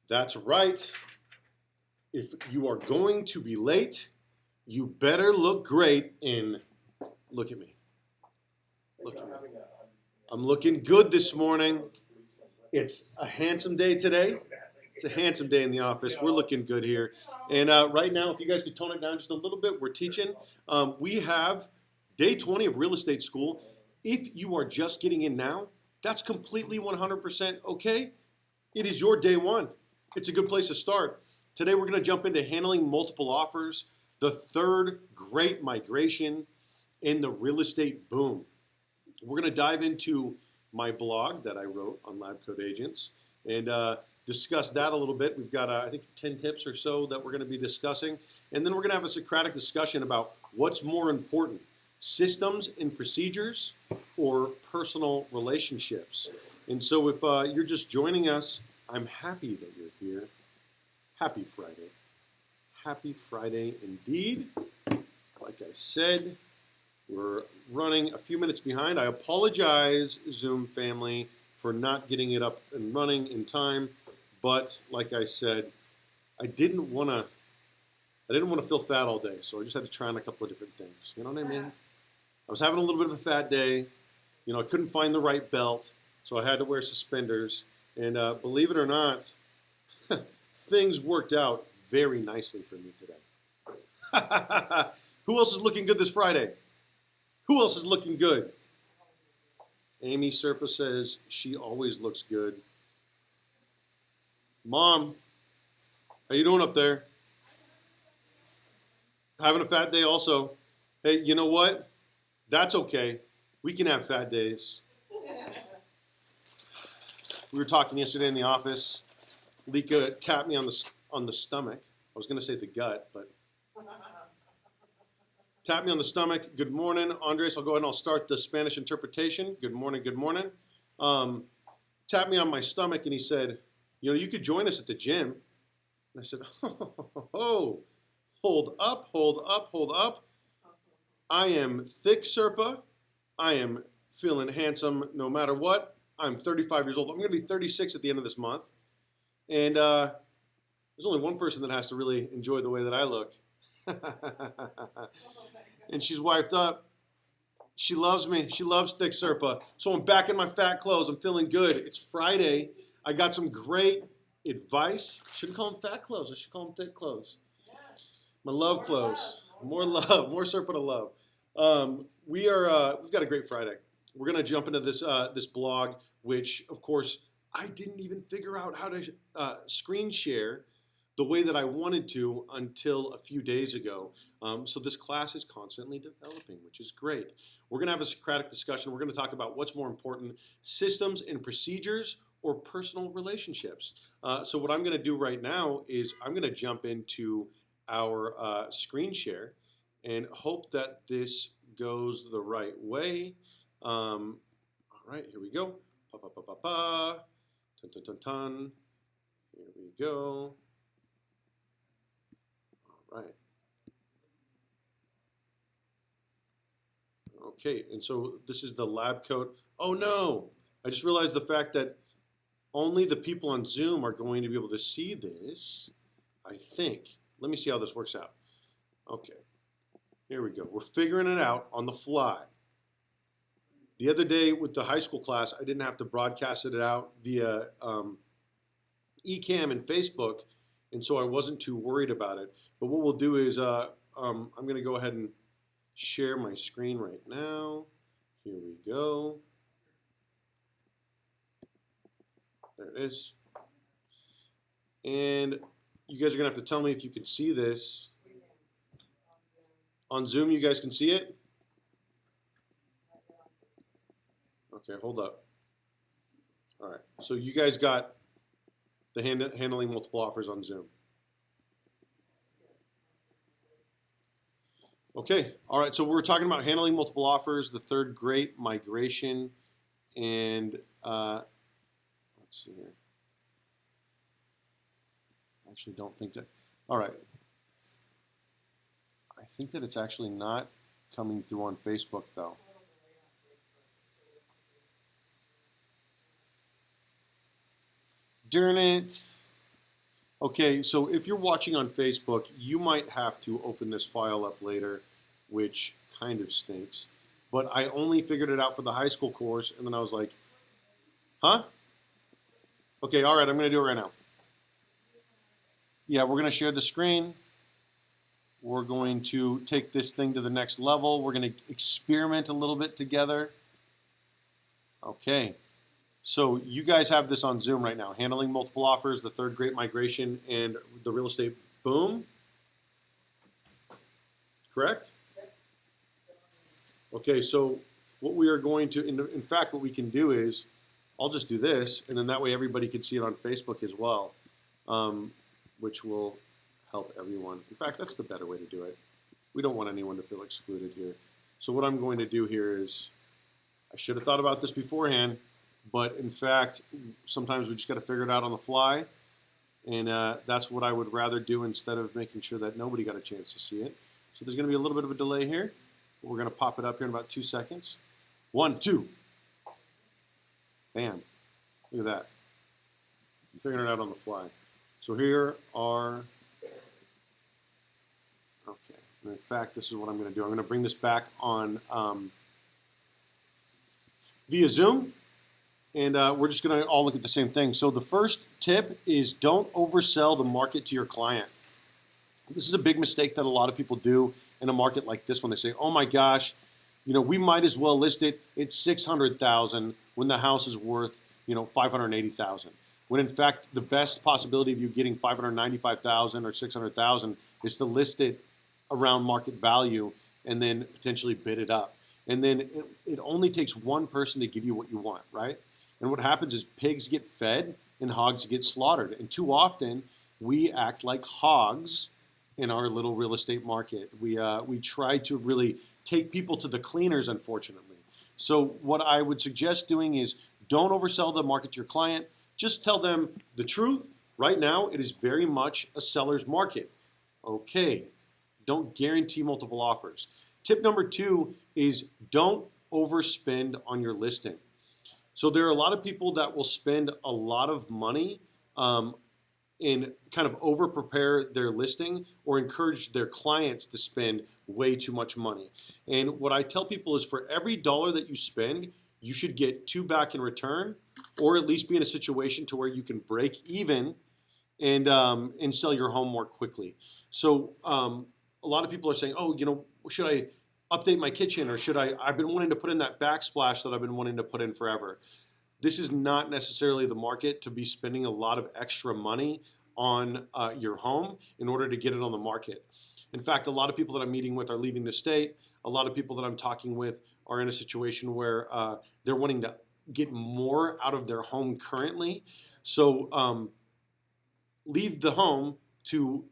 That's right. If you are going to be late, you better look great and look at me. Look at me. I'm looking good this morning. It's a handsome day today. It's a handsome day in the office. We're looking good here. And right now, if you guys could tone it down just a little bit, we're teaching. We have day 20 of real estate school. If you are just getting in now, that's completely 100% okay. It is your day one. It's a good place to start. Today, we're going to jump into handling multiple offers, the third great migration in the real estate boom. We're going to dive into my blog that I wrote on Lab Coat Agents and discuss that a little bit. We've got, I think, 10 tips or so that we're going to be discussing. And then we're going to have a Socratic discussion about what's more important, systems and procedures or personal relationships. And so if you're just joining us, I'm happy that you're here. Happy Friday. Happy Friday indeed. Like I said, we're running a few minutes behind. I apologize, Zoom family, for not getting it up and running in time. But like I said, I didn't want to feel fat all day, so I just had to try on a couple of different things. You know what I mean? I was having a little bit of a fat day. You know, I couldn't find the right belt, so I had to wear suspenders. And believe it or not, things worked out very nicely for me today. Who else is looking good this Friday? Who else is looking good? Amy Serpa says she always looks good. Mom, how you doing up there? Having a fat day also. Hey, you know what? That's okay. We can have fat days. We were talking yesterday in the office. Lika tapped me on the stomach. I was going to say the gut, but tapped me on the stomach. Good morning, Andres. I'll go ahead and I'll start the Spanish interpretation. Good morning. Good morning. Tapped me on my stomach and he said, "You know, you could join us at the gym." And I said, "Oh, hold up, hold up, hold up. I am thick, Serpa. I am feeling handsome no matter what. I'm 35 years old. I'm going to be 36 at the end of this month. And there's only one person that has to really enjoy the way that I look." And she's wiped up. She loves me. She loves thick Serpa. So I'm back in my fat clothes. I'm feeling good. It's Friday. I got some great advice. Shouldn't call them fat clothes. I should call them thick clothes. My love clothes. More love. More Serpa to love. We've got a great Friday. We're going to jump into this blog, which, of course, I didn't even figure out how to screen share the way that I wanted to until a few days ago. So this class is constantly developing, which is great. We're going to have a Socratic discussion. We're going to talk about what's more important, systems and procedures or personal relationships. So what I'm going to do right now is I'm going to jump into our screen share and hope that this goes the right way. All right, here we go. Pa, pa, pa, pa, pa. Dun, dun, dun, dun. Here we go. All right. Okay, and so this is the lab coat. Oh no, I just realized the fact that only the people on Zoom are going to be able to see this, I think. Let me see how this works out. Okay, here we go. We're figuring it out on the fly. The other day with the high school class, I didn't have to broadcast it out via Ecamm and Facebook, and so I wasn't too worried about it. But what we'll do is I'm going to go ahead and share my screen right now. Here we go. There it is. And you guys are going to have to tell me if you can see this. On Zoom, you guys can see it? Okay, hold up. All right, so you guys got the handling multiple offers on Zoom. Okay, all right, so we're talking about handling multiple offers, the third great migration, and let's see here. I actually don't think that, all right. I think that it's actually not coming through on Facebook though. Darn it. Okay, so if you're watching on Facebook, you might have to open this file up later, which kind of stinks. But I only figured it out for the high school course, and then I was like, huh? Okay, all right, I'm going to do it right now. Yeah, we're going to share the screen. We're going to take this thing to the next level. We're going to experiment a little bit together. Okay, so you guys have this on Zoom right now, handling multiple offers, the third great migration, and the real estate boom. Correct? Okay, so what we are going to, in fact, what we can do is, I'll just do this, and then that way everybody can see it on Facebook as well, which will help everyone. In fact, that's the better way to do it. We don't want anyone to feel excluded here. So what I'm going to do here is, I should have thought about this beforehand, but in fact, sometimes we just got to figure it out on the fly, and that's what I would rather do instead of making sure that nobody got a chance to see it. So there's going to be a little bit of a delay here. We're going to pop it up here in about 2 seconds. 1, 2. Bam. Look at that. I'm figuring it out on the fly. So here are, okay. And in fact, this is what I'm going to do. I'm going to bring this back on via Zoom. And we're just going to all look at the same thing. So the first tip is don't oversell the market to your client. This is a big mistake that a lot of people do in a market like this when they say, oh my gosh, we might as well list it at 600,000 when the house is worth, 580,000. When in fact, the best possibility of you getting 595,000 or 600,000 is to list it around market value and then potentially bid it up. And then it only takes one person to give you what you want, right? And what happens is pigs get fed and hogs get slaughtered. And too often we act like hogs in our little real estate market. We try to really take people to the cleaners, unfortunately. So what I would suggest doing is don't oversell the market to your client. Just tell them the truth. Right now, it is very much a seller's market. Okay, don't guarantee multiple offers. Tip number 2 is don't overspend on your listing. So there are a lot of people that will spend a lot of money and kind of over prepare their listing or encourage their clients to spend way too much money. And what I tell people is for every dollar that you spend, you should get 2 back in return, or at least be in a situation to where you can break even and sell your home more quickly. So a lot of people are saying, oh, should I update my kitchen, or I've been wanting to put in that backsplash that I've been wanting to put in forever. This is not necessarily the market to be spending a lot of extra money on your home in order to get it on the market. In fact, a lot of people that I'm meeting with are leaving the state. A lot of people that I'm talking with are in a situation where they're wanting to get more out of their home currently. So leave the home to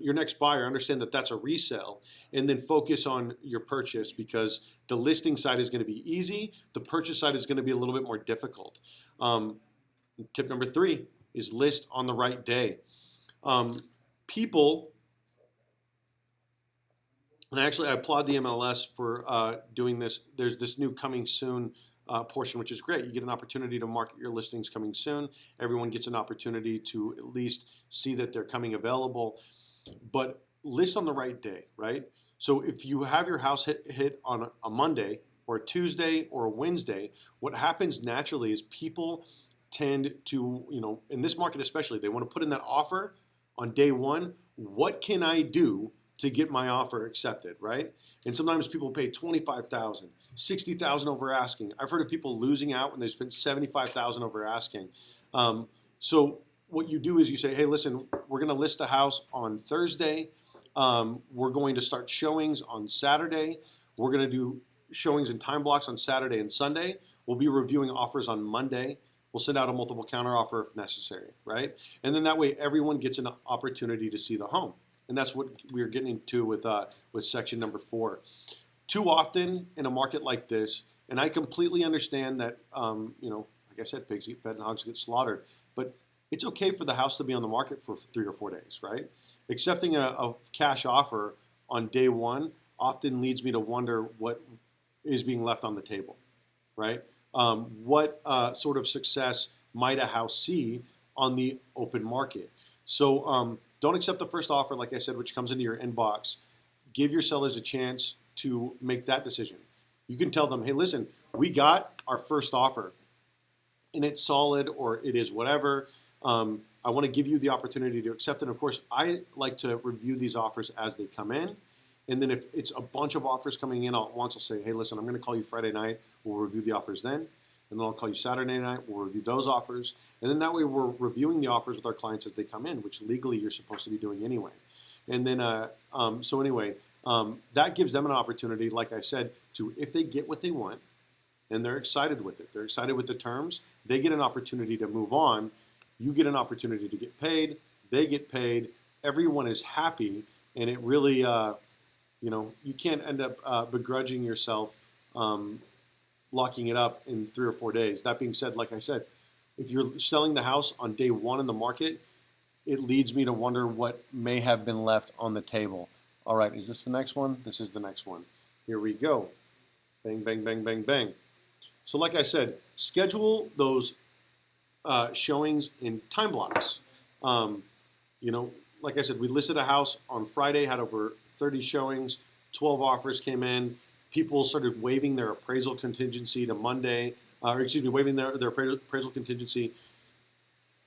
your next buyer, understand that that's a resale, and then focus on your purchase, because the listing side is going to be easy. The purchase side is going to be a little bit more difficult. Tip number 3 is list on the right day. People, and actually I applaud the MLS for doing this. There's this new coming soon portion, which is great. You get an opportunity to market your listings coming soon. Everyone gets an opportunity to at least see that they're coming available, but list on the right day, right? So if you have your house hit on a Monday or a Tuesday or a Wednesday, what happens naturally is people tend to, in this market especially, they want to put in that offer on day 1. What can I do to get my offer accepted, right? And sometimes people pay $25,000, $60,000 over asking. I've heard of people losing out when they spent $75,000 over asking. So what you do is you say, hey, listen, we're going to list the house on Thursday. We're going to start showings on Saturday. We're going to do showings and time blocks on Saturday and Sunday. We'll be reviewing offers on Monday. We'll send out a multiple counter offer if necessary, right? And then that way everyone gets an opportunity to see the home. And that's what we're getting into with section number 4. Too often in a market like this, and I completely understand that, like I said, pigs get fed and hogs get slaughtered, but it's okay for the house to be on the market for 3 or 4 days, right? Accepting a cash offer on day 1 often leads me to wonder what is being left on the table, right? What sort of success might a house see on the open market? So don't accept the first offer, like I said, which comes into your inbox. Give your sellers a chance to make that decision. You can tell them, hey, listen, we got our first offer and it's solid or it is whatever. I want to give you the opportunity to accept it. Of course, I like to review these offers as they come in. And then if it's a bunch of offers coming in all at once, I'll say, hey, listen, I'm going to call you Friday night. We'll review the offers then. And then I'll call you Saturday night. We'll review those offers. And then that way we're reviewing the offers with our clients as they come in, which legally you're supposed to be doing anyway. And then, that gives them an opportunity, like I said, to, if they get what they want and they're excited with it, they're excited with the terms, they get an opportunity to move on. You get an opportunity to get paid. They get paid. Everyone is happy. And it really, you can't end up begrudging yourself locking it up in 3 or 4 days. That being said, like I said, if you're selling the house on day one in the market, it leads me to wonder what may have been left on the table. All right, is this the next one? This is the next one. Here we go. Bang, bang, bang, bang, bang. So like I said, schedule those showings in time blocks. Like I said, we listed a house on Friday, had over 30 showings, 12 offers came in. People started waiving their appraisal contingency to Monday, waiving their appraisal contingency.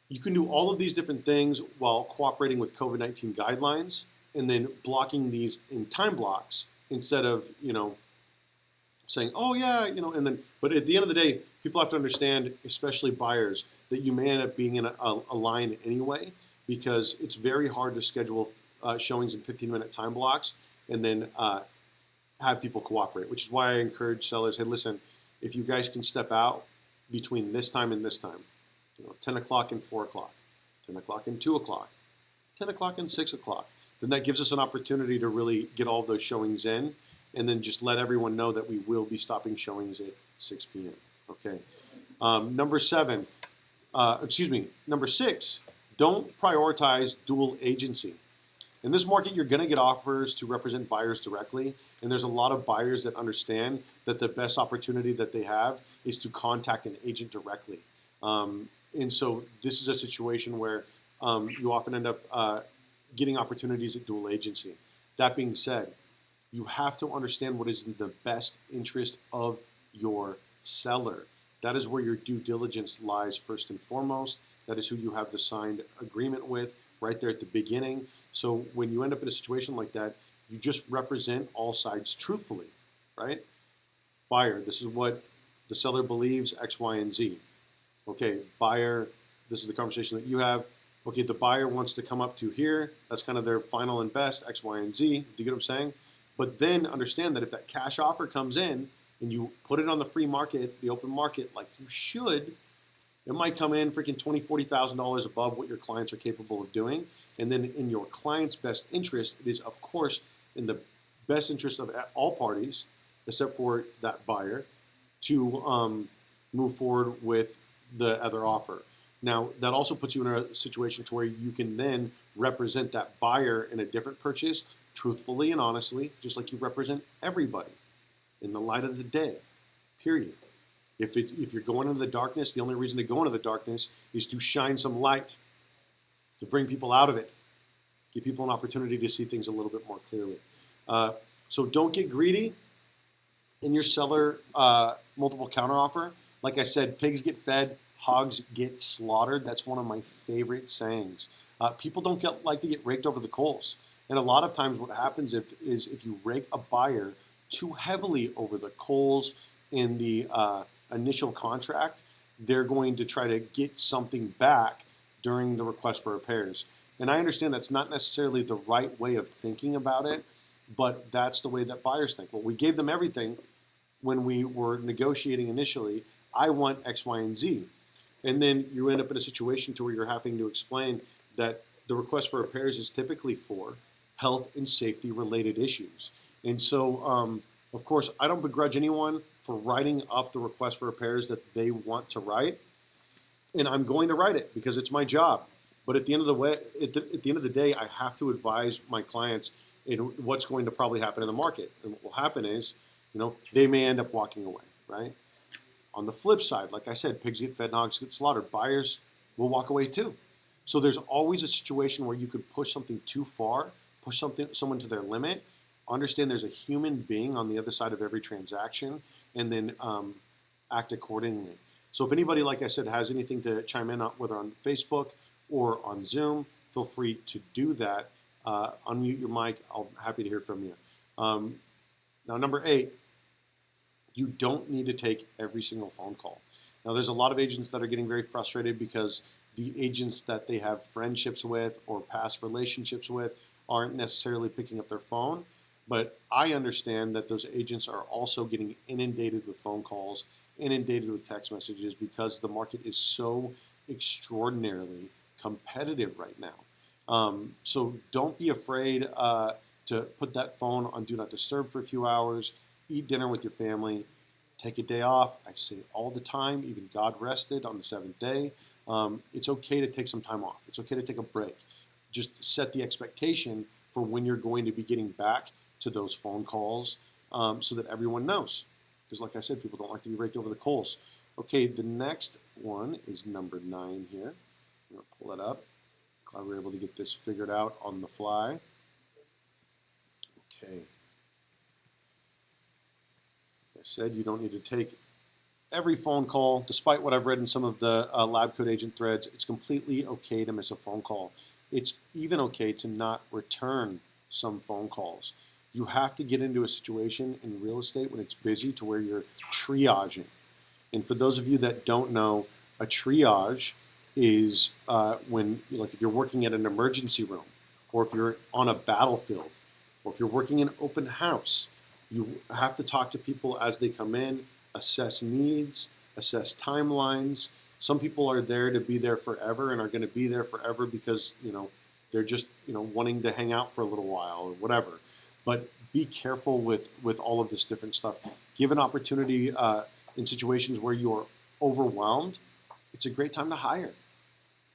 You can do all of these different things while cooperating with COVID-19 guidelines and then blocking these in time blocks instead of, saying, oh yeah, but at the end of the day, people have to understand, especially buyers, that you may end up being in a line anyway, because it's very hard to schedule showings in 15-minute time blocks and then have people cooperate, which is why I encourage sellers, hey, listen, if you guys can step out between this time and this time, 10 o'clock and 4 o'clock, 10 o'clock and 2 o'clock, 10 o'clock and 6 o'clock, then that gives us an opportunity to really get all of those showings in and then just let everyone know that we will be stopping showings at 6 p.m. Okay. Number 6, don't prioritize dual agency. In this market, you're going to get offers to represent buyers directly, and there's a lot of buyers that understand that the best opportunity that they have is to contact an agent directly. And so this is a situation where you often end up getting opportunities at dual agency. That being said, you have to understand what is in the best interest of your seller. That is where your due diligence lies first and foremost. That is who you have the signed agreement with right there at the beginning. So when you end up in a situation like that, you just represent all sides truthfully, right? Buyer, this is what the seller believes, X, Y, and Z. Okay, buyer, this is the conversation that you have. Okay, the buyer wants to come up to here. That's kind of their final and best, X, Y, and Z. Do you get what I'm saying? But then understand that if that cash offer comes in and you put it on the free market, the open market, like you should, it might come in freaking $20,000, $40,000 above what your clients are capable of doing. And then in your client's best interest, it is, of course, in the best interest of all parties, except for that buyer, to move forward with the other offer. Now, that also puts you in a situation to where you can then represent that buyer in a different purchase truthfully and honestly, just like you represent everybody in the light of the day, period. If you're going into the darkness, the only reason to go into the darkness is to shine some light, to bring people out of it, give people an opportunity to see things a little bit more clearly. So don't get greedy in your seller multiple counteroffer. Like I said, pigs get fed, hogs get slaughtered. That's one of my favorite sayings. People don't like to get raked over the coals. And a lot of times what happens is if you rake a buyer too heavily over the coals in the initial contract, they're going to try to get something back during the request for repairs. And I understand that's not necessarily the right way of thinking about it, but that's the way that buyers think. Well, we gave them everything when we were negotiating initially. I want X, Y, and Z. And then you end up in a situation to where you're having to explain that the request for repairs is typically for health and safety related issues. And so, of course, I don't begrudge anyone for writing up the request for repairs that they want to write. And I'm going to write it because it's my job. But at the end of the day, I have to advise my clients in what's going to probably happen in the market. And what will happen is, they may end up walking away, right? On the flip side, like I said, pigs get fed and hogs get slaughtered. Buyers will walk away too. So there's always a situation where you could push something too far, push someone to their limit. Understand there's a human being on the other side of every transaction, and then act accordingly. So if anybody, like I said, has anything to chime in on, whether on Facebook or on Zoom, feel free to do that. Unmute your mic. I'm happy to hear from you. Now, number 8, you don't need to take every single phone call. Now, there's a lot of agents that are getting very frustrated because the agents that they have friendships with or past relationships with aren't necessarily picking up their phone. But I understand that those agents are also getting inundated with phone calls, inundated with text messages, because the market is so extraordinarily competitive right now. So don't be afraid to put that phone on Do Not Disturb for a few hours, eat dinner with your family, take a day off. I say it all the time, even God rested on the 7th day. It's okay to take some time off. It's okay to take a break. Just set the expectation for when you're going to be getting back to those phone calls so that everyone knows. Because like I said, people don't like to be raked over the coals. Okay, the next one is number 9 here. I'm going to pull that up. Glad we were able to get this figured out on the fly. Okay. Like I said, you don't need to take every phone call. Despite what I've read in some of the Lab Code Agent threads, it's completely okay to miss a phone call. It's even okay to not return some phone calls. You have to get into a situation in real estate when it's busy to where you're triaging. And for those of you that don't know, a triage is when, like, if you're working at an emergency room, or if you're on a battlefield, or if you're working in open house, you have to talk to people as they come in, assess needs, assess timelines. Some people are there to be there forever and are going to be there forever because, they're just, wanting to hang out for a little while or whatever. But be careful with all of this different stuff. Give an opportunity in situations where you are overwhelmed. It's a great time to hire.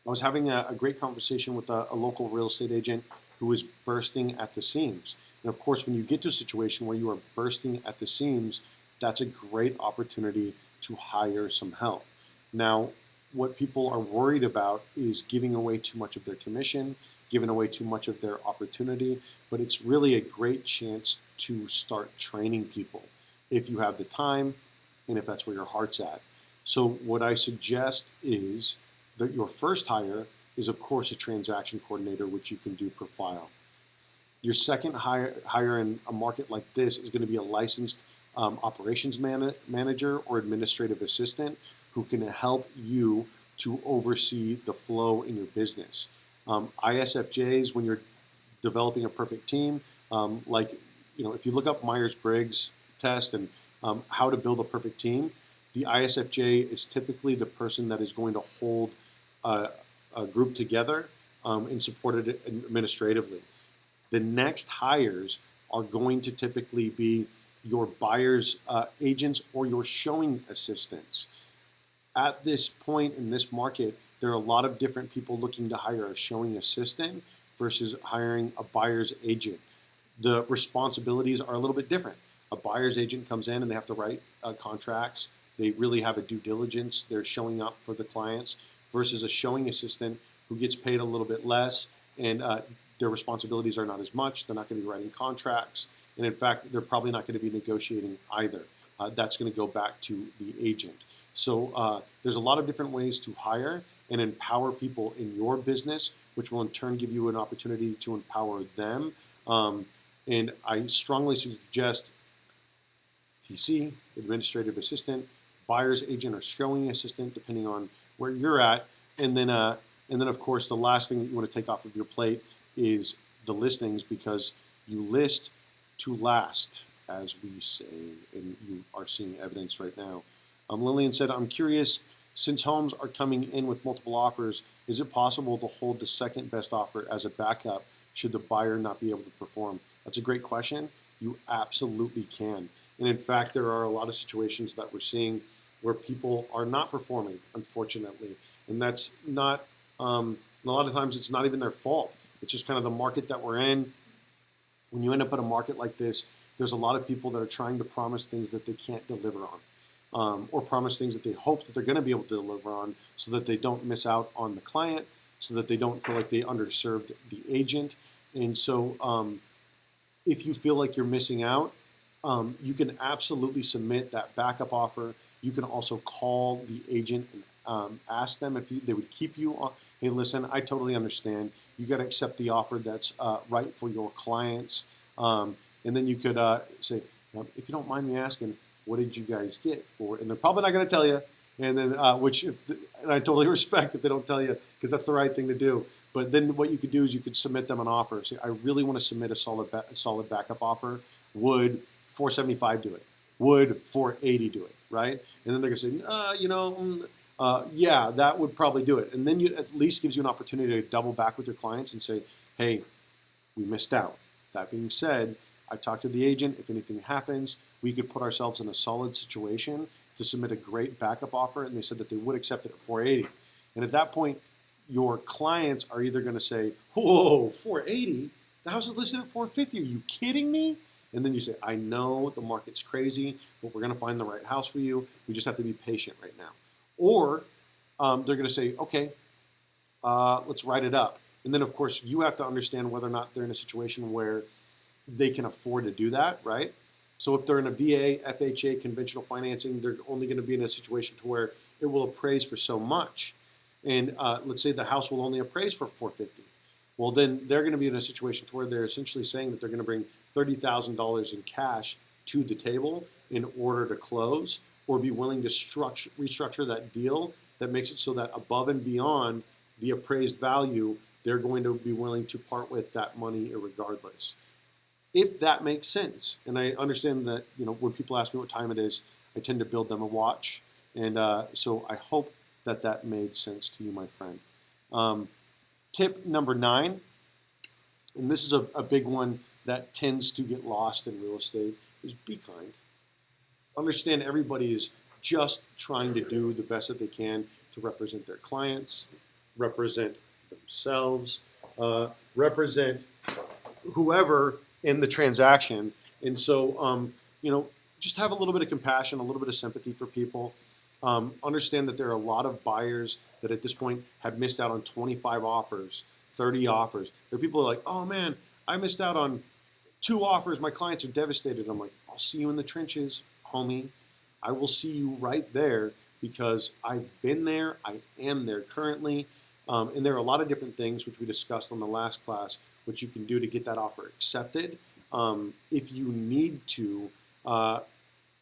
I was having a great conversation with a local real estate agent who was bursting at the seams. And of course, when you get to a situation where you are bursting at the seams, that's a great opportunity to hire some help. Now, what people are worried about is giving away too much of their commission, giving away too much of their opportunity, but it's really a great chance to start training people if you have the time and if that's where your heart's at. So what I suggest is that your first hire is, of course, a transaction coordinator, which you can do per file. Your second hire in a market like this is going to be a licensed operations manager or administrative assistant who can help you to oversee the flow in your business. ISFJs, when you're developing a perfect team, if you look up Myers-Briggs test and how to build a perfect team, the ISFJ is typically the person that is going to hold a group together and support it administratively. The next hires are going to typically be your buyer's agents or your showing assistants. At this point in this market, there are a lot of different people looking to hire a showing assistant versus hiring a buyer's agent. The responsibilities are a little bit different. A buyer's agent comes in and they have to write contracts. They really have a due diligence. They're showing up for the clients versus a showing assistant who gets paid a little bit less and their responsibilities are not as much. They're not going to be writing contracts. And in fact, they're probably not going to be negotiating either. That's going to go back to the agent. So there's a lot of different ways to hire and empower people in your business, which will in turn give you an opportunity to empower them. And I strongly suggest TC, administrative assistant, buyer's agent, or showing assistant, depending on where you're at. And then of course, the last thing that you want to take off of your plate is the listings, because you list to last, as we say, and you are seeing evidence right now. Lillian said, I'm curious, since homes are coming in with multiple offers, is it possible to hold the second best offer as a backup should the buyer not be able to perform? That's a great question. You absolutely can. And in fact, there are a lot of situations that we're seeing where people are not performing, unfortunately. And that's not, a lot of times it's not even their fault. It's just kind of the market that we're in. When you end up in a market like this, there's a lot of people that are trying to promise things that they can't deliver on, or promise things that they hope that they're going to be able to deliver on so that they don't miss out on the client so that they don't feel like they underserved the agent. And so if you feel like you're missing out, you can absolutely submit that backup offer. You can also call the agent and ask them if they would keep you on. Hey, listen, I totally understand. You got to accept the offer that's right for your clients. And then you could say, if you don't mind me asking, what did you guys get for it? And they're probably not going to tell you. And then, and I totally respect if they don't tell you, because that's the right thing to do. But then what you could do is you could submit them an offer. Say, I really want to submit a solid backup offer. Would 475 do it? Would 480 do it? Right? And then they're going to say, yeah, that would probably do it. And then you at least gives you an opportunity to double back with your clients and say, hey, we missed out. That being said, I talked to the agent. If anything happens, we could put ourselves in a solid situation to submit a great backup offer. And they said that they would accept it at 480. And at that point, your clients are either going to say, whoa, 480? The house is listed at 450. Are you kidding me? And then you say, I know the market's crazy, but we're going to find the right house for you. We just have to be patient right now. Or they're going to say, okay, let's write it up. And then, of course, you have to understand whether or not they're in a situation where they can afford to do that, right? So if they're in a VA, FHA, conventional financing, they're only going to be in a situation to where it will appraise for so much. And let's say the house will only appraise for 450. Well, then they're going to be in a situation to where they're essentially saying that they're going to bring $30,000 in cash to the table in order to close, or be willing to restructure that deal that makes it so that above and beyond the appraised value, they're going to be willing to part with that money regardless. If that makes sense, and I understand that when people ask me what time it is, I tend to build them a watch, and so I hope that made sense to you, my friend. Tip number 9, and this is a big one that tends to get lost in real estate, is be kind. Understand everybody is just trying to do the best that they can to represent their clients, represent themselves, represent whoever in the transaction. And so, just have a little bit of compassion, a little bit of sympathy for people. Understand that there are a lot of buyers that at this point have missed out on 25 offers, 30 offers. There are people who are like, oh man, I missed out on 2 offers. My clients are devastated. I'm like, I'll see you in the trenches, homie. I will see you right there, because I've been there. I am there currently. And there are a lot of different things which we discussed on the last class, which you can do to get that offer accepted. If you need to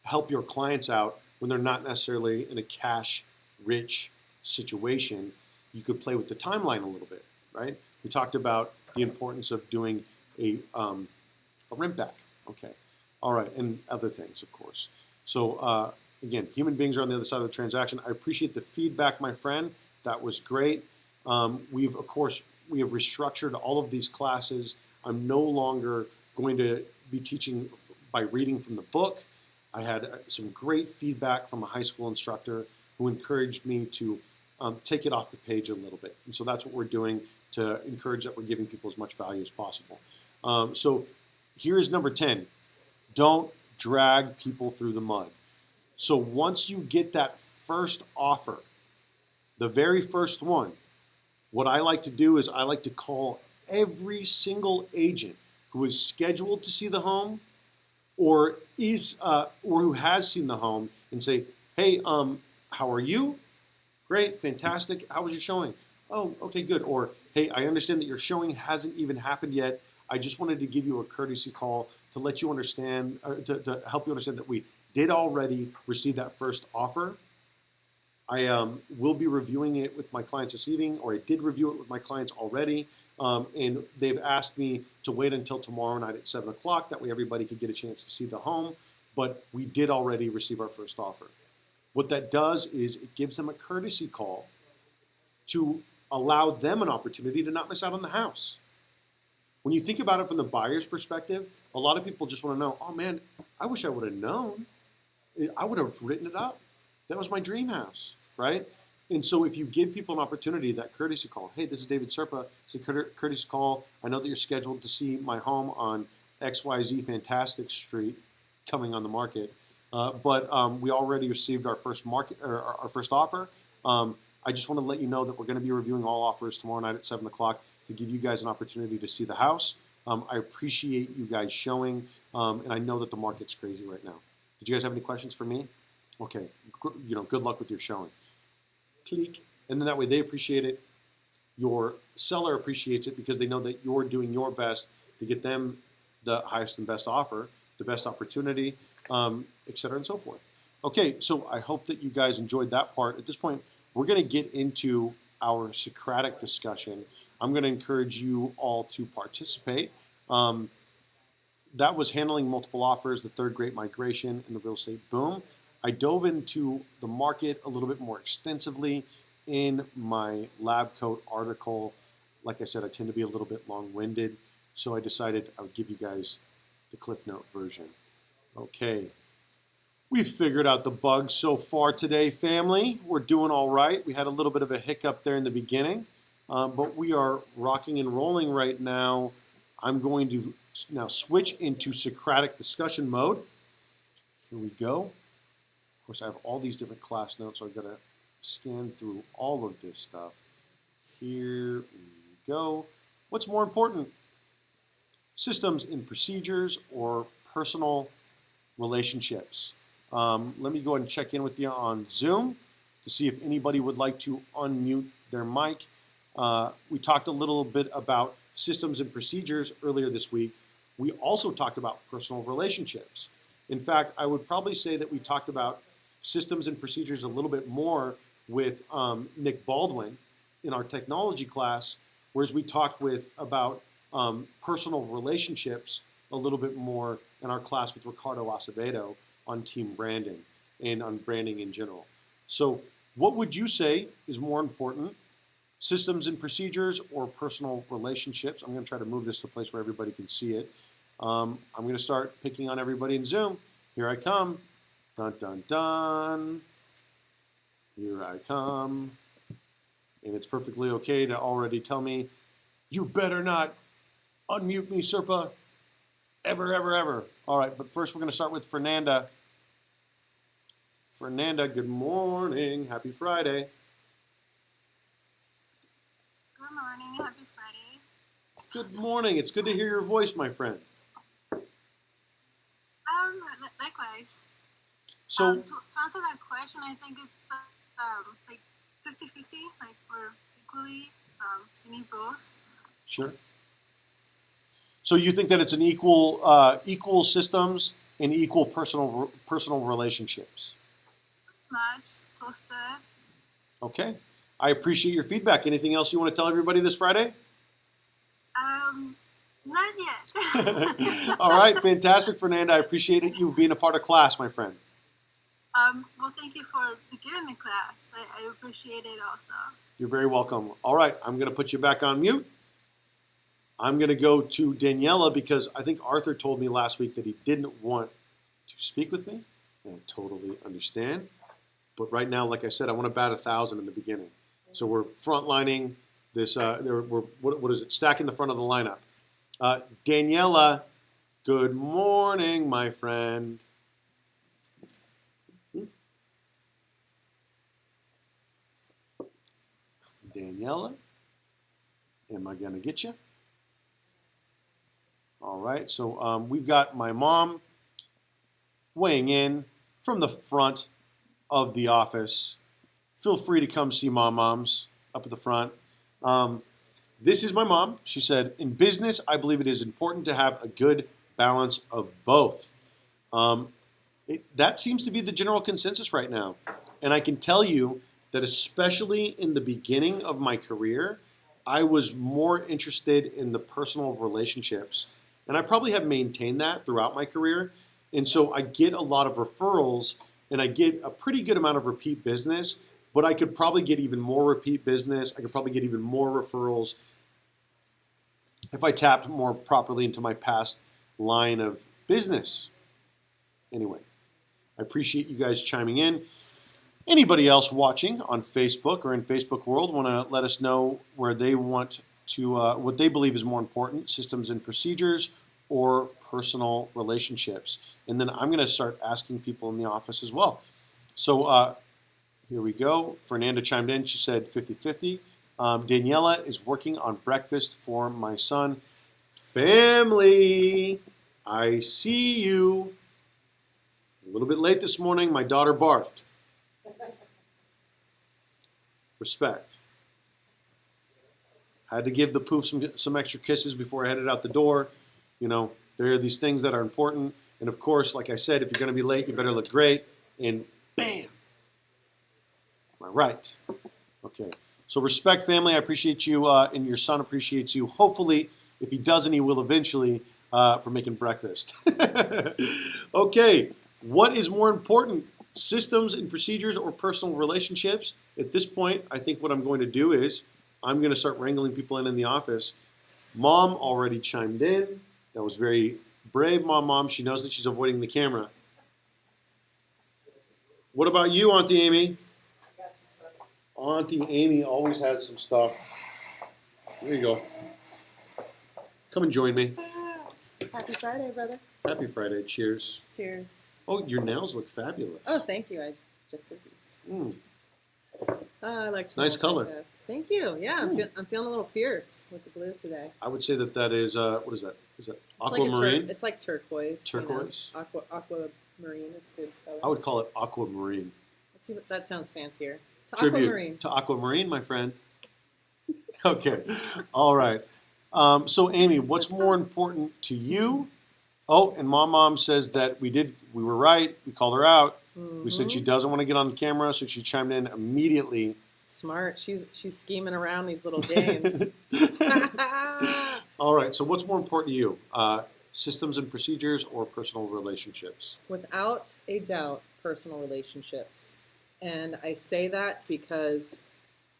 help your clients out when they're not necessarily in a cash-rich situation, you could play with the timeline a little bit, right? We talked about the importance of doing a rent back, okay? All right, and other things, of course. So again, human beings are on the other side of the transaction. I appreciate the feedback, my friend. That was great. We have restructured all of these classes. I'm no longer going to be teaching by reading from the book. I had some great feedback from a high school instructor who encouraged me to take it off the page a little bit. And so that's what we're doing to encourage that we're giving people as much value as possible. So here's number 10. Don't drag people through the mud. So once you get that first offer, the very first one, what I like to do is I like to call every single agent who is scheduled to see the home or who has seen the home and say, hey, how are you? Great, fantastic. How was your showing? Oh, okay, good. Or, hey, I understand that your showing hasn't even happened yet. I just wanted to give you a courtesy call to let you understand, to help you understand that we did already receive that first offer. I will be reviewing it with my clients this evening, or I did review it with my clients already, and they've asked me to wait until tomorrow night at 7 o'clock. That way everybody could get a chance to see the home, but we did already receive our first offer. What that does is it gives them a courtesy call to allow them an opportunity to not miss out on the house. When you think about it from the buyer's perspective, a lot of people just want to know, oh man, I wish I would have known. I would have written it up. That was my dream house, right? And so if you give people an opportunity, that courtesy call, hey, this is David Serpa, it's a courtesy call. I know that you're scheduled to see my home on XYZ Fantastic Street coming on the market, but we already received our first offer. I just want to let you know that we're going to be reviewing all offers tomorrow night at 7 o'clock to give you guys an opportunity to see the house. I appreciate you guys showing, and I know that the market's crazy right now. Did you guys have any questions for me? Okay, good luck with your showing. Click, and then that way they appreciate it. Your seller appreciates it because they know that you're doing your best to get them the highest and best offer, the best opportunity, et cetera and so forth. Okay, so I hope that you guys enjoyed that part. At this point, we're going to get into our Socratic discussion. I'm going to encourage you all to participate. That was handling multiple offers, the third great migration, and the real estate boom. I dove into the market a little bit more extensively in my lab coat article. Like I said, I tend to be a little bit long-winded, so I decided I would give you guys the Cliff Note version. Okay, we've figured out the bugs so far today, family. We're doing all right. We had a little bit of a hiccup there in the beginning, but we are rocking and rolling right now. I'm going to now switch into Socratic discussion mode. Here we go. Of course, I have all these different class notes, so I've got to scan through all of this stuff. Here we go. What's more important? Systems and procedures or personal relationships? Let me go ahead and check in with you on Zoom to see if anybody would like to unmute their mic. We talked a little bit about systems and procedures earlier this week. We also talked about personal relationships. In fact, I would probably say that we talked about systems and procedures a little bit more with Nick Baldwin in our technology class, whereas we talked about personal relationships a little bit more in our class with Ricardo Acevedo on team branding and on branding in general. So what would you say is more important, systems and procedures or personal relationships? I'm going to try to move this to a place where everybody can see it. I'm going to start picking on everybody in Zoom. Here I come. Dun, dun, dun. Here I come. And it's perfectly okay to already tell me, you better not unmute me, Serpa. Ever, ever, ever. All right, but first we're going to start with Fernanda. Fernanda, good morning. Happy Friday. Good morning. Happy Friday. Good morning. It's good to hear your voice, my friend. Likewise. So, to answer that question, I think it's like 50-50, like we're equally, we need both. Sure. So you think that it's an equal systems and equal personal relationships? Much close to it. Okay. I appreciate your feedback. Anything else you want to tell everybody this Friday? Not yet. All right, fantastic, Fernanda. I appreciate you being a part of class, my friend. Well, thank you for giving the class. I appreciate it also. You're very welcome. All right, I'm going to put you back on mute. I'm going to go to Daniela because I think Arthur told me last week that he didn't want to speak with me, and I totally understand. But right now, like I said, I want to bat 1,000 in the beginning. So we're frontlining this. What is it? Stacking the front of the lineup. Daniela, good morning, my friend. Daniela, am I going to get you? All right, so we've got my mom weighing in from the front of the office. Feel free to come see moms up at the front. This is my mom. She said, in business, I believe it is important to have a good balance of both. That seems to be the general consensus right now. And I can tell you that especially in the beginning of my career, I was more interested in the personal relationships. And I probably have maintained that throughout my career. And so I get a lot of referrals and I get a pretty good amount of repeat business, but I could probably get even more repeat business. I could probably get even more referrals if I tapped more properly into my past line of business. Anyway, I appreciate you guys chiming in. Anybody else watching on Facebook or in Facebook world want to let us know where they want to, what they believe is more important, systems and procedures or personal relationships. And then I'm going to start asking people in the office as well. So Here we go. Fernanda chimed in. She said 50-50. Daniela is working on breakfast for my son. Family, I see you. A little bit late this morning. My daughter barfed. Respect. Had to give the poof some extra kisses before I headed out the door. You know, there are these things that are important. And of course, like I said, if you're going to be late, you better look great. And bam. Am I right? Okay. So respect, family. I appreciate you, and your son appreciates you. Hopefully, if he doesn't, he will eventually for making breakfast. Okay. What is more important, systems and procedures or personal relationships? At this point, I think what I'm going to do is I'm going to start wrangling people in the office. Mom already chimed in. That was very brave, Mom. She knows that she's avoiding the camera. What about you, Auntie Amy? Auntie Amy always has some stuff. There you go. Come and join me. Happy Friday, brother. Happy Friday. Cheers. Cheers. Oh, your nails look fabulous. Oh, thank you. I just did these. Mm. I like to Nice color. multitask. Thank you. Yeah, I'm feeling a little fierce with the blue today. I would say that is, what is that? Is that It's like aquamarine? it's like turquoise. Turquoise? You know. Aquamarine is a good color. I would call it aquamarine. Let's see what that sounds fancier. To Tribute aquamarine. to aquamarine, my friend. Okay. All right. So, Amy, what's more important to you? Oh, and Mom says that we were right. We called her out. We said she doesn't want to get on the camera, so she chimed in immediately. Smart. She's scheming around these little games. All right. So, what's more important to you? Systems and procedures or personal relationships? Without a doubt, personal relationships. And I say that because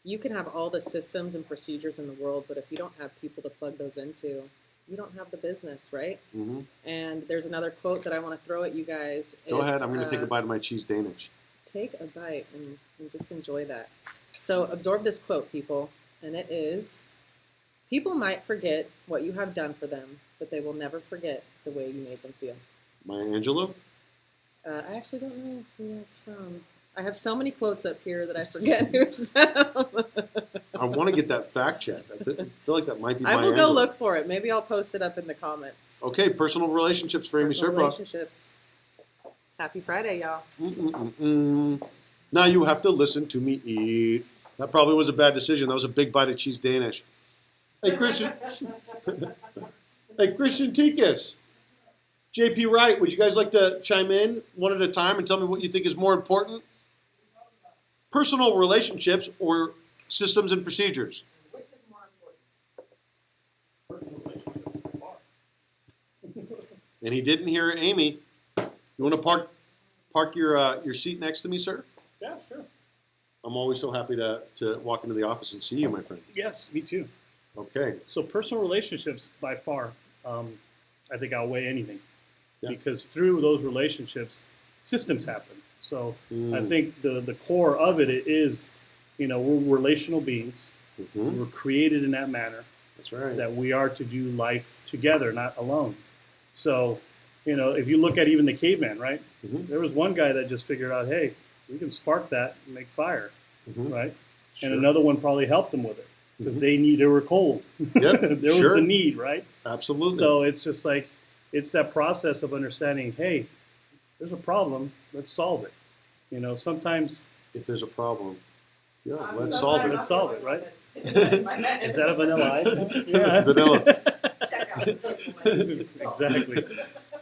you can have all the systems and procedures in the world, but if you don't have people to plug those into, you don't have the business, right? Mm-hmm. And there's another quote that I want to throw at you guys. Go ahead. I'm going to take a bite of my cheese Danish. Take a bite and just enjoy that. So absorb this quote, people. And it is, people might forget what you have done for them, but they will never forget the way you made them feel. Maya Angelou? I actually don't know who that's from. I have so many quotes up here that I forget who's them. I want to get that fact checked. I feel like that might be Maya I will go Angelou. look for it. Maybe I'll post it up in the comments. Okay, personal relationships for Amy Personal Serpa. relationships. Happy Friday, y'all. Now you have to listen to me eat. That probably was a bad decision. That was a big bite of cheese Danish. Hey, Christian. Hey, Christian Tikas. JP Wright, would you guys like to chime in one at a time and tell me what you think is more important? Personal relationships or systems and procedures? Which is more important? Personal relationships by far. And he didn't hear Amy. You want to park your seat next to me, sir? Yeah, sure. I'm always so happy to walk into the office and see you, my friend. Yes, me too. Okay. So personal relationships by far, I think outweigh anything. Yeah. Because through those relationships, systems happen. So I Mm. think the core of it is, we're relational beings. Mhm. We were created in that manner, That's right. that we are to do life together, not alone. So, if you look at even the caveman, right? Mhm. There was one guy that just figured out, hey, we can spark that and make fire, Mhm. right? Sure. And another one probably helped them with it because Mhm. they were cold. Yep, There was sure. a need, right? Absolutely. So it's just like, it's that process of understanding, hey, there's a problem, let's solve it. Sometimes, if there's a problem, yeah, I'm let's so solve glad it. Let's solve it, right? right? Is that a vanilla ice? It's vanilla. Check out the Exactly.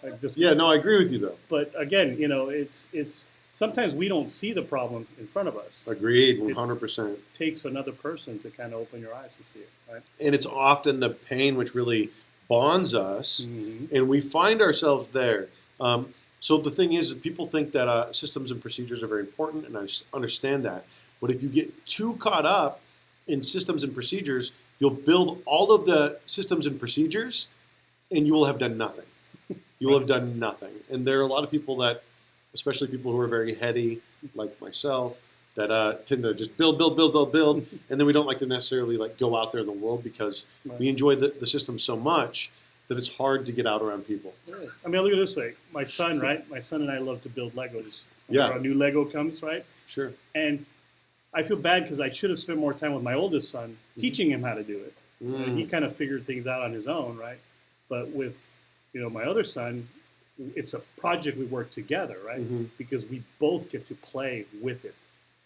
Like just, Yeah, no, I agree with you though. But again, it's sometimes we don't see the problem in front of us. Agreed, 100%. It takes another person to kind of open your eyes to see it, right? And it's often the pain which really bonds us, Mm-hmm. and we find ourselves there. So the thing is, people think that systems and procedures are very important, and I understand that. But if you get too caught up in systems and procedures, you'll build all of the systems and procedures, and you will have done nothing. You will have done nothing. And there are a lot of people that, especially people who are very heady, like myself, that tend to just build, and then we don't like to necessarily like go out there in the world because Right. we enjoy the system so much that it's hard to get out around people. I mean, look at it this way. My son, right? My son and I love to build Legos. Yeah. Whenever a new Lego comes, right? Sure. And I feel bad because I should have spent more time with my oldest son, teaching him how to do it. Mm. He kind of figured things out on his own, right? But with, my other son, it's a project we work together, right? Mhm. Because we both get to play with it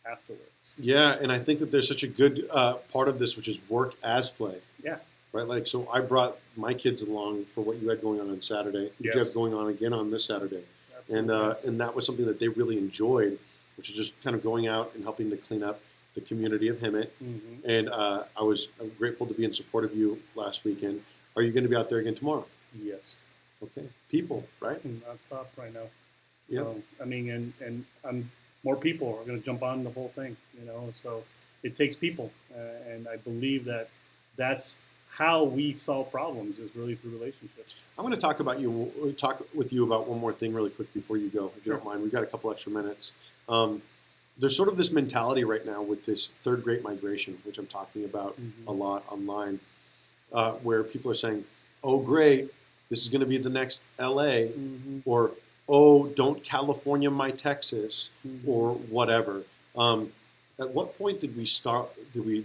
afterwards. Yeah, and I think that there's such a good part of this, which is work as play. Yeah. Right. Like, so I brought my kids along for what you had going on Saturday. Which you Yes. have going on again on this Saturday, and Absolutely. and that was something that they really enjoyed, which is just kind of going out and helping to clean up the community of Hemet. Mhm. And I'm grateful to be in support of you last weekend. Are you going to be out there again tomorrow? Yes. Okay. People, right? Nonstop right now. Yep. So, I mean, and more people are going to jump on the whole thing, so it takes people. And I believe that that's how we solve problems is really through relationships. I'm going to talk with you about one more thing really quick before you go, if you Sure. don't mind. We've got a couple extra minutes. There's sort of this mentality right now with this third great migration, which I'm talking about a lot online, where people are saying, oh, great, this is going to be the next LA, Mm-hmm. or, oh, don't California my Texas, or whatever. At what point did we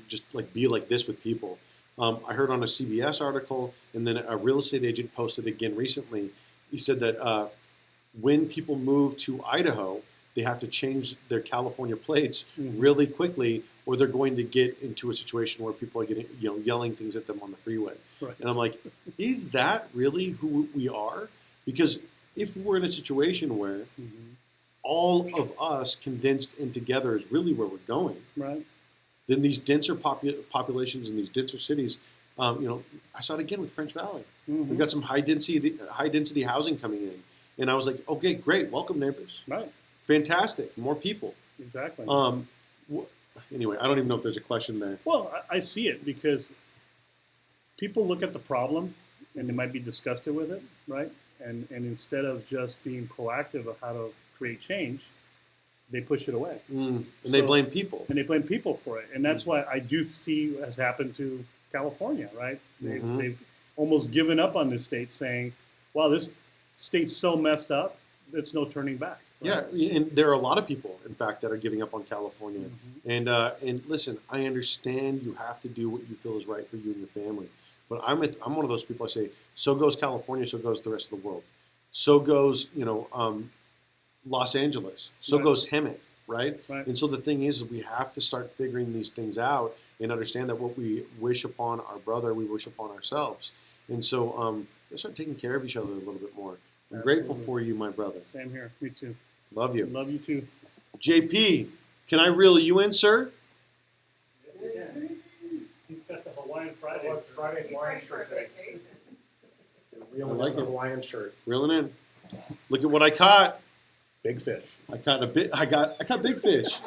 just be like this with people? I heard on a CBS article, and then a real estate agent posted again recently. He said that when people move to Idaho, they have to change their California plates Mhm. really quickly, or they're going to get into a situation where people are getting, yelling things at them on the freeway. Right. And I'm like, is that really who we are? Because if we're in a situation where Mhm. all of us condensed in together is really where we're going, Right. then these denser populations in these denser cities, I saw it again with French Valley. Mhm. We've got some high density housing coming in, and I was like, okay, great, welcome neighbors, Right. fantastic, more people. Exactly. Anyway, I don't even know if there's a question there. Well, I see it because people look at the problem and they might be disgusted with it, right? And instead of just being proactive of how to create change, they push it away. And they So- blame people. And they blame people for it. And that's why I do see has happened to California, right? Mhm. They've almost given up on this state saying, wow, this state's so messed up, there's no turning back. Yeah, and there are a lot of people, in fact, that are giving up on California. Mhm. And listen, I understand you have to do what you feel is right for you and your family. But I'm one of those people. I say, so goes California, so goes the rest of the world. So goes Los Angeles. So Right. goes Hemet, right? Right. And so the thing is, we have to start figuring these things out and understand that what we wish upon our brother, we wish upon ourselves. And so let's start taking care of each other a little bit more. I'm grateful Absolutely. for you, my brother. Same here. Me too. Love you. Love you too. JP, can I reel you in, sir? He's got the Hawaiian Friday. Well, it's Friday He's Hawaiian ready for a shirt day. vacation. Reeling I like in the it. Hawaiian shirt. Reeling in. Look at what I caught. Big fish. I caught big fish.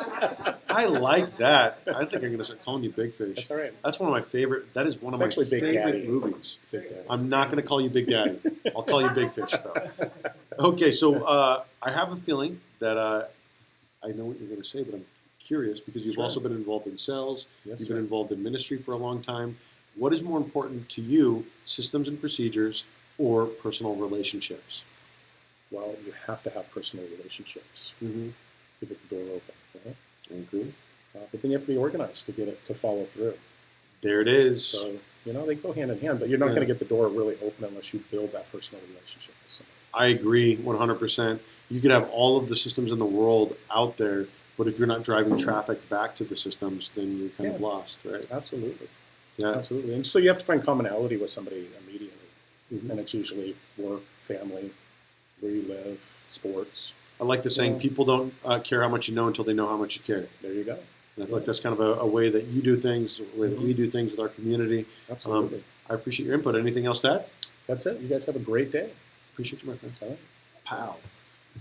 I like that. I think I'm gonna start calling you Big Fish. That's all right. That's one of my favorite. That is one of It's my actually Big favorite Daddy. movies. It's Big Daddy. I'm not gonna call you Big Daddy. I'll call you Big Fish though. Okay, so I have a feeling that I know what you're gonna say, but I'm curious because you've Sure. also been involved in sales. Yes, You've sir. been involved in ministry for a long time. What is more important to you, systems and procedures or personal relationships? Well, you have to have personal relationships Mm-hmm. to get the door open. Right? I agree. But then you have to be organized to get it to follow through. There it is. So they go hand in hand. But you're not Yeah. going to get the door really open unless you build that personal relationship with somebody. I agree 100%. You could have all of the systems in the world out there, but if you're not driving traffic back to the systems, then you're kind of Yeah. lost, right? Absolutely. Yeah. Absolutely. And so you have to find commonality with somebody immediately. Mhm. And it's usually work, family, where you live, sports. I like the saying, Yeah. people don't care how much you know until they know how much you care. There you go. And I feel like that's kind of a way that you do things, a way that Mhm. we do things with our community. Absolutely. I appreciate your input. Anything else to add? That's it. You guys have a great day. Appreciate you, my friend. All right. Pow.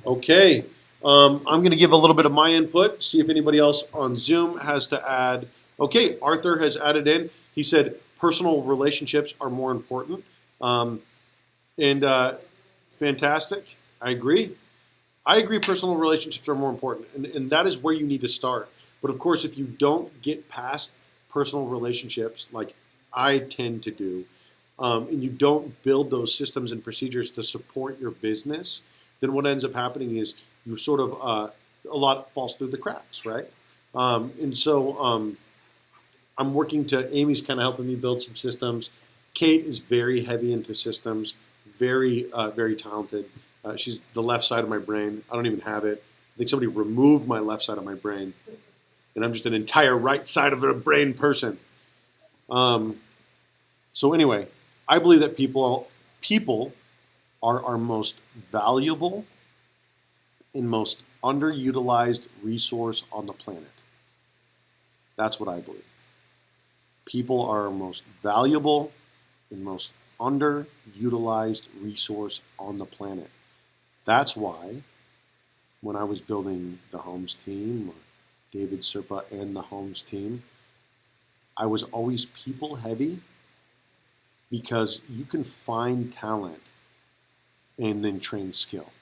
Okay. I'm going to give a little bit of my input, see if anybody else on Zoom has to add. Okay, Arthur has added in. He said personal relationships are more important. Fantastic. I agree. I agree personal relationships are more important. And that is where you need to start. But of course, if you don't get past personal relationships like I tend to do, and you don't build those systems and procedures to support your business, then what ends up happening is you sort of a lot falls through the cracks, right? And so I'm working to, Amy's kind of helping me build some systems. Kate is very heavy into systems, very, very talented. She's the left side of my brain. I don't even have it. I think somebody removed my left side of my brain, and I'm just an entire right side of a brain person. So anyway, I believe that people are our most valuable and most underutilized resource on the planet. That's what I believe. People are our most valuable and most underutilized resource on the planet. That's why when I was building the Homes team, or David Serpa and the Homes team, I was always people heavy, because you can find talent and then train skill.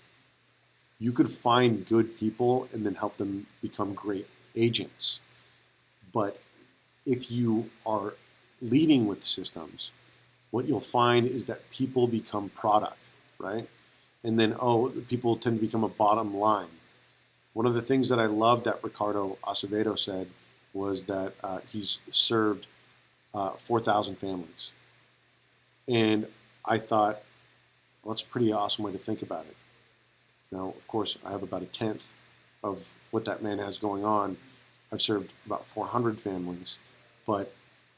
You could find good people and then help them become great agents. But if you are leading with systems, what you'll find is that people become product, right? And then, people tend to become a bottom line. One of the things that I loved that Ricardo Acevedo said was that he's served 4,000 families. And I thought, well, that's a pretty awesome way to think about it. Now, of course, I have about a tenth of what that man has going on. I've served about 400 families, but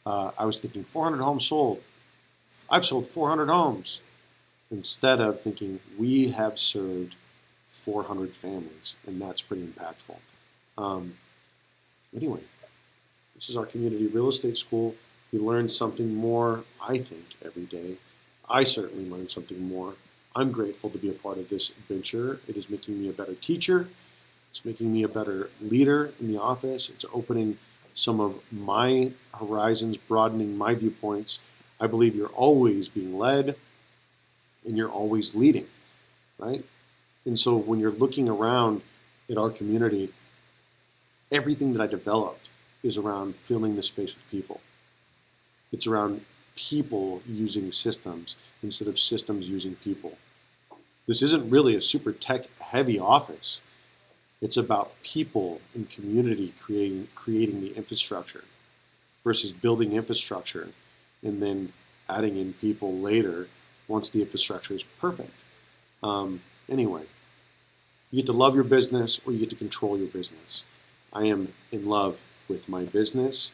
I was thinking 400 homes sold. I've sold 400 homes, instead of thinking we have served 400 families, and that's pretty impactful. Anyway, this is our community real estate school. We learn something more, I think, every day. I certainly learn something more. I'm grateful to be a part of this adventure. It is making me a better teacher. It's making me a better leader in the office. It's opening some of my horizons, broadening my viewpoints. I believe you're always being led and you're always leading, right? And so when you're looking around at our community, everything that I developed is around filling the space with people. It's around people using systems instead of systems using people. This isn't really a super tech heavy office. It's about people and community creating the infrastructure versus building infrastructure and then adding in people later once the infrastructure is perfect. Anyway, you get to love your business or you get to control your business. I am in love with my business.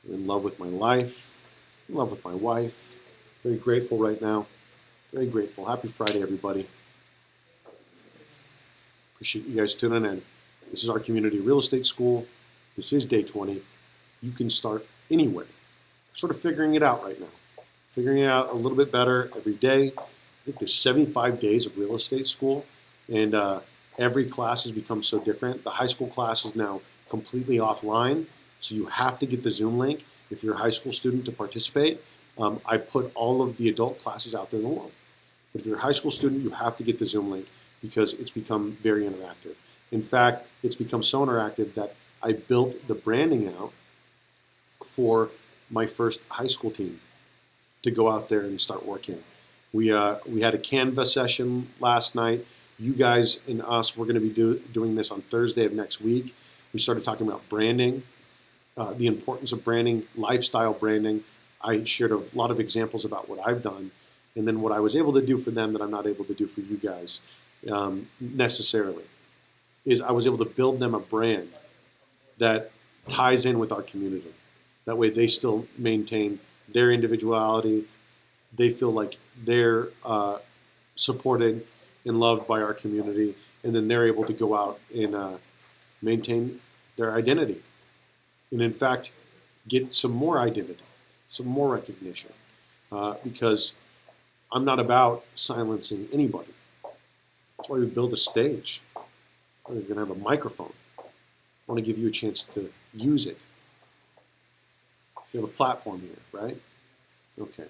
I'm in love with my life. In love with my wife. Very grateful right now. Very grateful. Happy Friday, everybody. Appreciate you guys tuning in. This is our community real estate school. This is day 20. You can start anywhere. We're sort of figuring it out right now. Figuring it out a little bit better every day. I think there's 75 days of real estate school, and every class has become so different. The high school class is now completely offline, so you have to get the Zoom link if you're a high school student to participate. I put all of the adult classes out there in the world. But if you're a high school student, you have to get the Zoom link because it's become very interactive. In fact, it's become so interactive that I built the branding out for my first high school team to go out there and start working. We had a Canva session last night. You guys and us, we're going to be doing this on Thursday of next week. We started talking about branding, the importance of branding, lifestyle branding. I shared a lot of examples about what I've done and then what I was able to do for them that I'm not able to do for you guys necessarily, is I was able to build them a brand that ties in with our community. That way they still maintain their individuality. They feel like they're supported and loved by our community, and then they're able to go out and maintain their identity. And in fact, get some more identity, some more recognition, because I'm not about silencing anybody. That's why we build a stage. We're going to have a microphone. I want to give you a chance to use it. We have a platform here, right? Okay.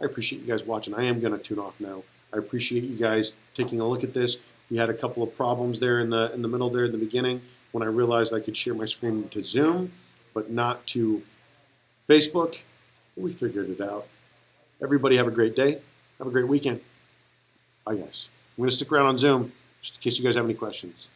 I appreciate you guys watching. I am going to tune off now. I appreciate you guys taking a look at this. We had a couple of problems there in the middle there in the beginning when I realized I could share my screen to Zoom, but not to Facebook. We figured it out. Everybody have a great day. Have a great weekend. Bye, guys. I'm going to stick around on Zoom just in case you guys have any questions.